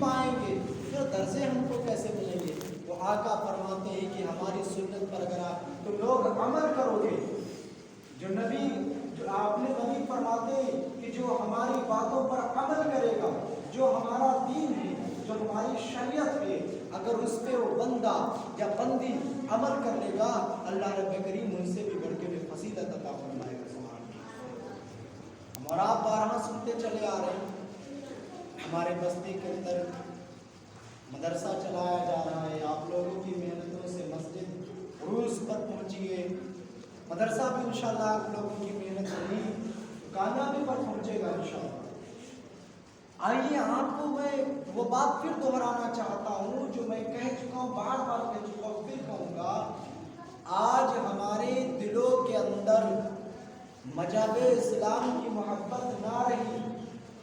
پائیں گے پھر درجے ہم کو کیسے ملیں گے؟ تو آقا فرماتے ہیں کہ ہماری سنت پر اگر آپ تو لوگ عمل کرو گے، جو آپ نے نبی فرماتے ہیں کہ جو ہماری باتوں پر عمل کرے گا، جو ہمارا دین ہے، جو ہماری شریعت ہے، اگر اس پہ وہ بندہ یا بندی عمل کر لے گا، اللہ رب کریم ان سے بھی بڑھ کے فضیلت عطا فرمائے گا۔ سبحان اللہ۔ اور آپ بارہا سنتے چلے آ رہے ہیں، ہمارے بستی کے اندر مدرسہ چلایا جا رہا ہے، آپ لوگوں کی محنتوں سے مسجد عروج پر پہنچی ہے، مدرسہ بھی انشاءاللہ آپ لوگوں کی محنت ہوگی کامیابی پر پہنچے گا انشاءاللہ۔ آئیے آپ کو میں وہ بات پھر دہرانا چاہتا ہوں جو میں کہہ چکا ہوں، بار بار کہہ چکا ہوں، پھر کہوں گا، آج ہمارے دلوں کے اندر مذہب اسلام کی محبت نہ رہی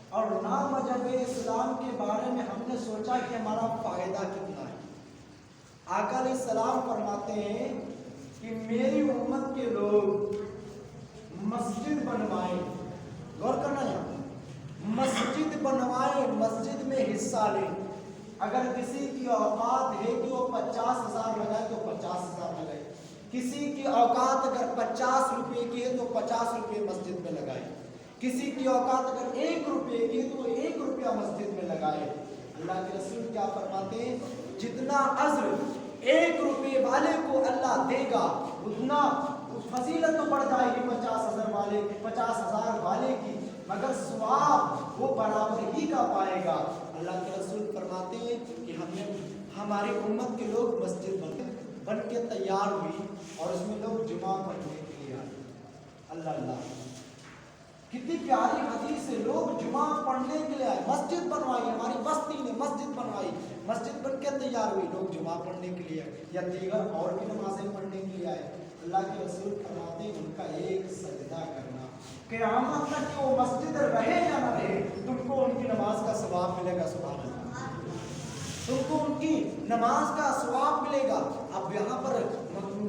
اور نہ مذہب اسلام کے بارے میں ہم نے سوچا کہ ہمارا فائدہ کتنا ہے۔ آقا علیہ السلام فرماتے ہیں کہ میری امت کے لوگ مسجد بنوائیں، غور کرنا یہاں، مسجد بنوائیں، مسجد میں حصہ لیں۔ اگر کسی کی اوقات ہے کہ وہ 50,000 لگائے تو 50,000 لگائے، کسی کی اوقات اگر 50 روپے کی ہے تو 50 روپے مسجد میں لگائے، کسی کی اوقات اگر 1 روپے کی ہے تو 1 روپیہ مسجد میں لگائے۔ اللہ کے رسول کیا فرماتے ہیں؟ جتنا اجر 1 روپے والے کو اللہ دے گا اتنا فضیلت تو بڑھ جائے گی 50,000 والے کی، مگر ثواب وہ برابر ہی کا پائے گا۔ اللہ کے رسول فرماتے ہیں کہ ہماری امت کے لوگ مسجد بن کے تیار ہوئی اور اس میں لوگ جمعہ پڑھنے کے لیے آئے۔ اللہ اللہ، کتنی پیاری حدیث ہے، لوگ جمعہ پڑھنے کے لیے آئے، مسجد بنوائی، ہماری بستی نے مسجد بنوائی، مسجد بن کے تیار ہوئی، لوگ جمعہ پڑھنے کے لیے یا دیگر اور بھی نمازیں پڑھنے کے لیے آئے۔ اللہ کے رسول فرماتے ہیں ان کا ایک سجدہ کرنا، قیامت تک وہ مسجد رہے یا نہ رہے تم کو ان کی نماز کا ثواب ملے گا۔ سبحان اللہ، تم کو ان کی نماز کا ثواب ملے گا۔ اب یہاں پر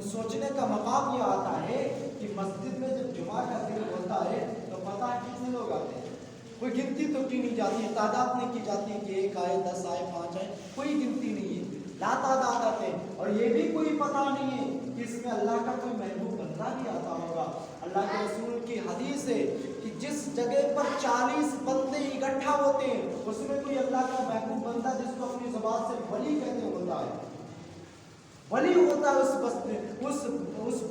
سوچنے کا مقام یہ آتا ہے کہ مسجد میں جب جمعہ کا دن ہوتا ہے تو پتہ ہے کتنے لوگ آتے ہیں؟ کوئی گنتی تو کی نہیں جاتی ہے، تعداد نہیں کی جاتی ہے کہ 1 آئے 10 آئے 5 آئے، کوئی گنتی نہیں ہے، لا تعداد آتے ہیں۔ اور یہ بھی کوئی پتہ نہیں ہے کہ اس میں اللہ کا کوئی محبوب بندہ بھی آتا ہوگا۔ اللہ کے رسول کی حدیث ہے کہ جس جگہ پر 40 بندے اکٹھا ہوتے ہیں اس میں کوئی اللہ کا محبوب بندہ جس کو اپنی زبان سے ولی کہتے ہوتا ہے، ولی ہوتا ہے اس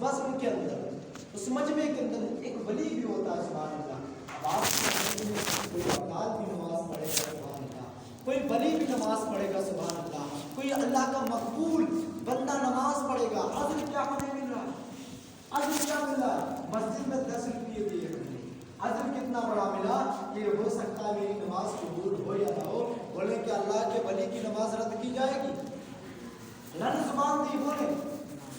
بزم کے اندر، اس مجمع کے اندر ایک ولی بھی ہوتا ہے۔ سبحان اللہ۔ اب آپ کوئی اقدال بھی نماز پڑھے گا، سبحان اللہ، کوئی ولی بھی نماز پڑھے گا، سبحان اللہ، کوئی اللہ کا مقبول بندہ نماز پڑھے گا، اجر کیا ہمیں مل رہا ہے؟ اجر کیا مل رہا ہے؟ مسجد میں 10 روپیے دیے ہم نے، اجر کتنا بڑا ملا کہ ہو سکتا ہے میری نماز قبول ہو یا نہ ہو۔ بولے کہ اللہ کے ولی کی نماز رد کی جائے گی؟ اللہ نے زبان دی، بولے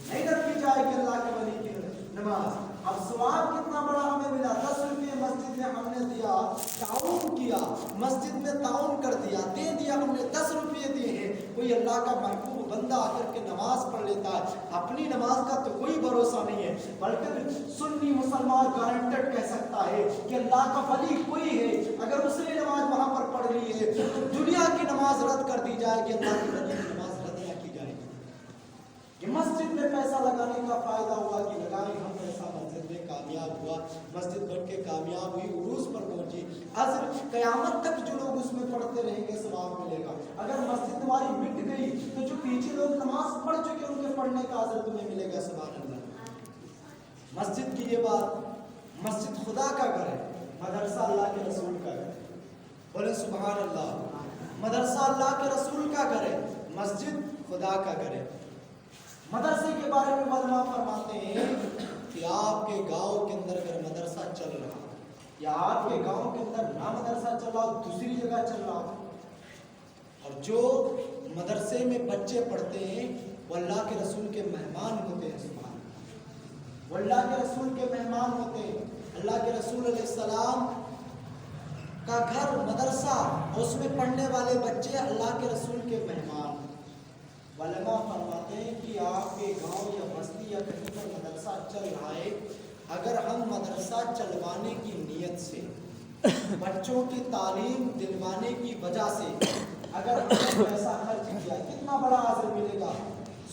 نہیں رد کی جائے گی اللہ کے ولی کی نماز۔ اب ثواب کتنا بڑا ہمیں ملا، 10 روپے مسجد میں ہم نے دیا، تعاون کیا، مسجد میں تعاون کر دیا، دے دیا، ہم نے 10 روپے دیے ہیں۔ کوئی اللہ کا محبوب بندہ آ کر کے نماز پڑھ لیتا ہے، اپنی نماز کا تو کوئی بھروسہ نہیں ہے، بلکہ سنی مسلمان گارنٹڈ کہہ سکتا ہے کہ اللہ کا ولی کوئی ہے، اگر اس نے نماز وہاں پر پڑھ لی ہے تو دنیا کی نماز رد کر دی جائے گی، اللہ کے ولی کی نماز رد نہ کی جائے گی۔ کہ مسجد میں پیسہ لگانے کا فائدہ ہوا کہ لگائیں ہم پیسہ، مسجد میں کامیاب ہوا، مسجد بن کے کامیاب ہوئی، عروج پر پہنچی، اجر قیامت تک جو لوگ اس میں پڑھتے رہیں گے ثواب ملے گا۔ اگر مسجد تمہاری مٹ گئی تو جو پیچھے لوگ نماز پڑھ چکے ان کے پڑھنے کا اجر تمہیں ملے گا۔ سبحان اللہ۔ مسجد کی یہ بات، مسجد خدا کا گھر ہے، مدرسہ اللہ کے رسول کا گھر ہے، بولے سبحان اللہ۔ مدرسہ اللہ کے رسول کا گھر ہے، مسجد خدا کا گھر ہے۔ مدرسے کے بارے میں علماء فرماتے ہیں کہ آپ کے گاؤں کے اندر اگر مدرسہ چل رہا یا آپ کے گاؤں کے اندر نہ مدرسہ چل رہا ہو، دوسری جگہ چل رہا ہو، اور جو مدرسے میں بچے پڑھتے ہیں وہ اللہ کے رسول کے مہمان ہوتے ہیں۔ سبحان اللہ، وہ اللہ کے رسول کے مہمان ہوتے ہیں۔ اللہ کے رسول علیہ السلام کا گھر مدرسہ، اس میں پڑھنے والے بچے اللہ کے رسول کے مہمان۔ علماء فرماتے ہیں کہ آپ کے گاؤں یا بستی یا کہیں پر مدرسہ چل رہا ہے، اگر ہم مدرسہ چلوانے کی نیت سے، بچوں کی تعلیم دلوانے کی وجہ سے اگر ہم نے پیسہ خرچ کیا کتنا بڑا اجر ملے گا.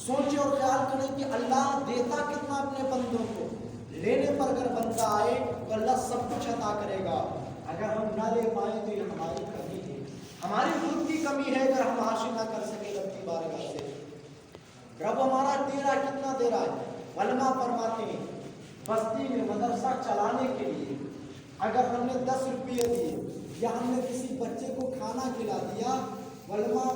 سوچے اور خیال کریں کہ اللہ دیتا کتنا اپنے بندوں کو. لینے پر اگر بندہ آئے تو اللہ سب کچھ عطا کرے گا. اگر ہم نہ لے پائیں تو یہ ہماری کمی ہے, ہماری خود کی کمی ہے اگر ہم حاصل نہ کر سکے رب کی بارگاہ سے. رب ہمارا دے رہا کتنا دے رہا ہے. علماء فرماتے ہیں بستی میں مدرسہ چلانے کے لیے اگر ہم نے 10 روپئے دیے یا ہم نے کسی بچے کو کھانا کھلا دیا, علماء